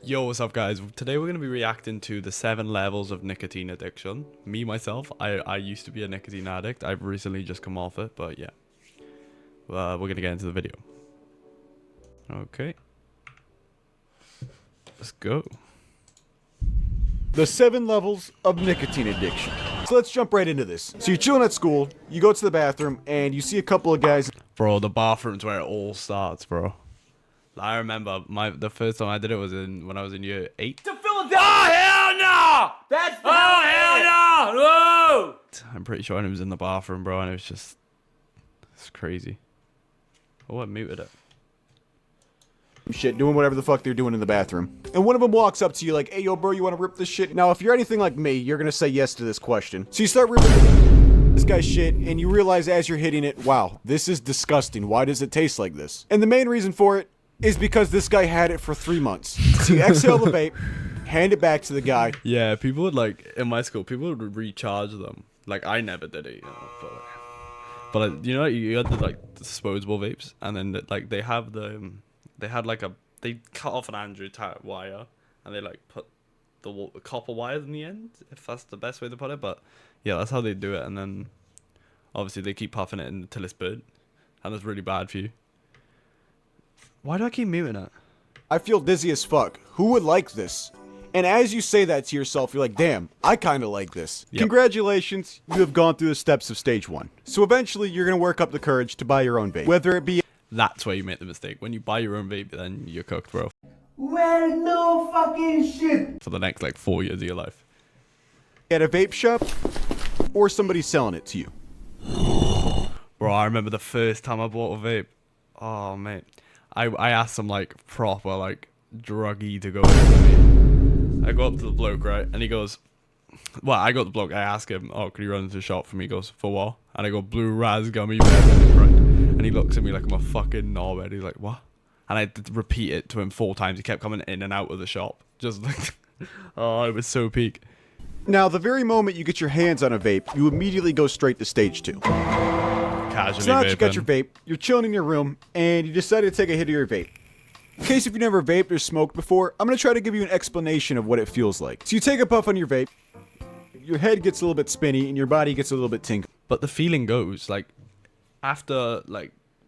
Yo, what's up guys? Today we're going to be reacting to the 7 levels of nicotine addiction. Me, myself, I used to be a nicotine addict. I've recently just come off it, but yeah. We're going to get into the video. Okay. Let's go. The 7 levels of nicotine addiction. So let's jump right into this. So you're chilling at school, you go to the bathroom, and you see a couple of guys. Bro, the bathroom's where it all starts, bro. I remember the first time I did it was when I was in year 8. To Philadelphia. Oh, hell no! That's hell no! Whoa! I'm pretty sure it was in the bathroom, bro, and it's crazy. Oh, I muted it. Shit, doing whatever the fuck they're doing in the bathroom. And one of them walks up to you like, hey, yo, bro, you want to rip this shit? Now, if you're anything like me, you're going to say yes to this question. So you start ripping this guy's shit, and you realize as you're hitting it, wow, this is disgusting. Why does it taste like this? And the main reason for it is because this guy had it for 3 months. So you exhale the vape, hand it back to the guy. Yeah, people would in my school, people would recharge them. Like, I never did it, you know, but you know, you had the, disposable vapes, and then, they have they cut off an Andrew wire, and they, put the copper wires in the end, if that's the best way to put it, but, yeah, that's how they do it, and then, obviously, they keep puffing it until it's burnt, and it's really bad for you. Why do I keep muting it? I feel dizzy as fuck. Who would like this? And as you say that to yourself, you're like, damn, I kind of like this. Yep. Congratulations, you have gone through the steps of stage 1. So eventually, you're going to work up the courage to buy your own vape. Whether it be... That's where you make the mistake. When you buy your own vape, then you're cooked, bro. Well, no fucking shit. For the next, 4 years of your life. At a vape shop, or somebody selling it to you. Bro, I remember the first time I bought a vape. Oh, mate. I asked some, proper, druggy to go with me. I go up to the bloke, right? And he goes... Well, I got the bloke. I ask him, oh, could you run into the shop for me? He goes, for what? And I go, blue raz gummy bear. And he looks at me like I'm a fucking knobhead. He's like, what? And I did repeat it to him 4 times. He kept coming in and out of the shop. Just like... Oh, it was so peak. Now, the very moment you get your hands on a vape, you immediately go straight to stage 2. Casually so now that vaping. you got your vape, you're chilling in your room, and you decided to take a hit of your vape. In case if you never vaped or smoked before, I'm going to try to give you an explanation of what it feels like. So you take a puff on your vape, your head gets a little bit spinny, and your body gets a little bit tingly. But the feeling goes, after,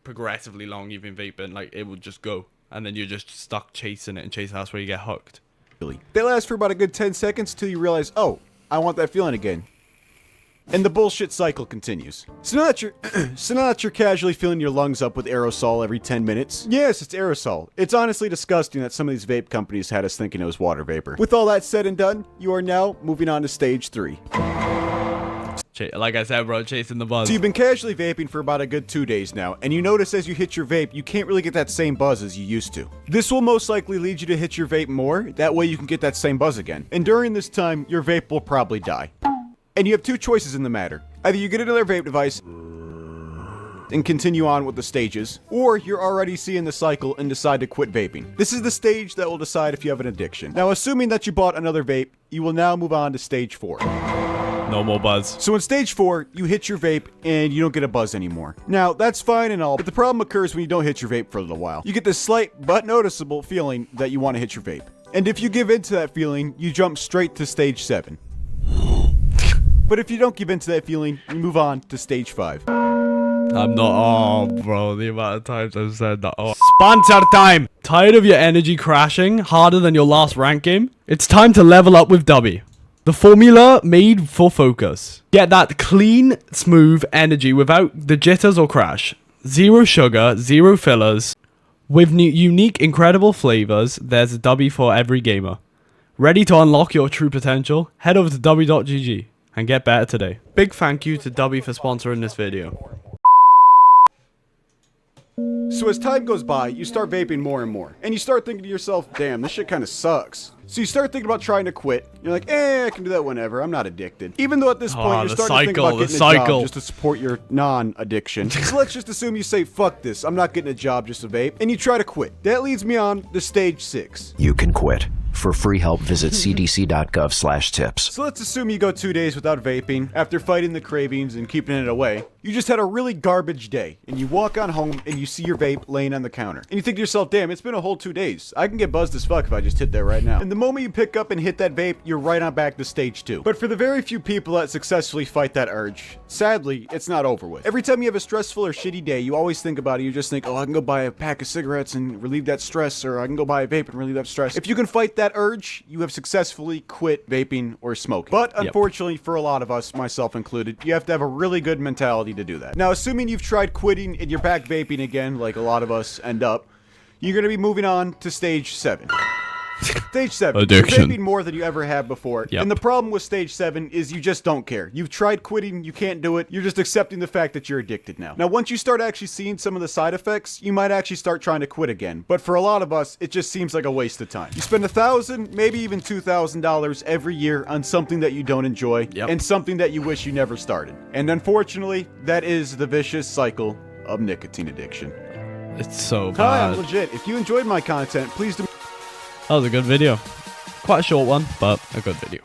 progressively long you've been vaping, it will just go. And then you're just stuck chasing it and chasing. That's where you get hooked. They last for about a good 10 seconds till you realize, oh, I want that feeling again. And the bullshit cycle continues. So now that you're casually filling your lungs up with aerosol every 10 minutes. Yes, it's aerosol. It's honestly disgusting that some of these vape companies had us thinking it was water vapor. With all that said and done, you are now moving on to stage 3. Like I said, bro, chasing the buzz. So you've been casually vaping for about a good 2 days now, and you notice as you hit your vape, you can't really get that same buzz as you used to. This will most likely lead you to hit your vape more, that way you can get that same buzz again. And during this time, your vape will probably die. And you have 2 choices in the matter. Either you get another vape device and continue on with the stages, or you're already seeing the cycle and decide to quit vaping. This is the stage that will decide if you have an addiction. Now, assuming that you bought another vape, you will now move on to stage 4. No more buzz. So in stage 4, you hit your vape and you don't get a buzz anymore. Now, that's fine and all, but the problem occurs when you don't hit your vape for a little while. You get this slight but noticeable feeling that you want to hit your vape. And if you give in to that feeling, you jump straight to stage 7. But if you don't give in to that feeling, you move on to stage 5. I'm not. Oh, bro, the amount of times I've said that. Oh. Sponsor time! Tired of your energy crashing harder than your last rank game? It's time to level up with Dubby. The formula made for focus. Get that clean, smooth energy without the jitters or crash. 0 sugar, 0 fillers. With unique, incredible flavors, there's a Dubby for every gamer. Ready to unlock your true potential? Head over to dubby.gg and get better today. Big thank you to Dubby for sponsoring this video. So as time goes by, you start vaping more and more. And you start thinking to yourself, damn, this shit kind of sucks. So you start thinking about trying to quit. You're like, I can do that whenever. I'm not addicted. Even though at this point, you're starting to think about getting a job just to support your non-addiction. So let's just assume you say, fuck this. I'm not getting a job just to vape. And you try to quit. That leads me on to stage 6. You can quit. For free help, visit cdc.gov/tips. So let's assume you go 2 days without vaping after fighting the cravings and keeping it away. You just had a really garbage day, and you walk on home and you see your vape laying on the counter. And you think to yourself, damn, it's been a whole 2 days. I can get buzzed as fuck if I just hit that right now. And the moment you pick up and hit that vape, you're right on back to stage 2. But for the very few people that successfully fight that urge, sadly, it's not over with. Every time you have a stressful or shitty day, you always think about it. You just think, oh, I can go buy a pack of cigarettes and relieve that stress, or I can go buy a vape and relieve that stress. If you can fight that urge, you have successfully quit vaping or smoking. But unfortunately, for a lot of us, myself included, you have to have a really good mentality to do that. Now, assuming you've tried quitting and you're back vaping again, like a lot of us end up, you're going to be moving on to stage 7. Stage 7. Addiction. You're vaping more than you ever have before. Yep. And the problem with stage 7 is you just don't care. You've tried quitting, you can't do it. You're just accepting the fact that you're addicted now. Now, once you start actually seeing some of the side effects, you might actually start trying to quit again. But for a lot of us, it just seems like a waste of time. You spend $1,000, maybe even $2,000 every year on something that you don't enjoy and something that you wish you never started. And unfortunately, that is the vicious cycle of nicotine addiction. It's so Hi, I'm bad. legit. If you enjoyed my content, please do. That was a good video. Quite a short one, but a good video.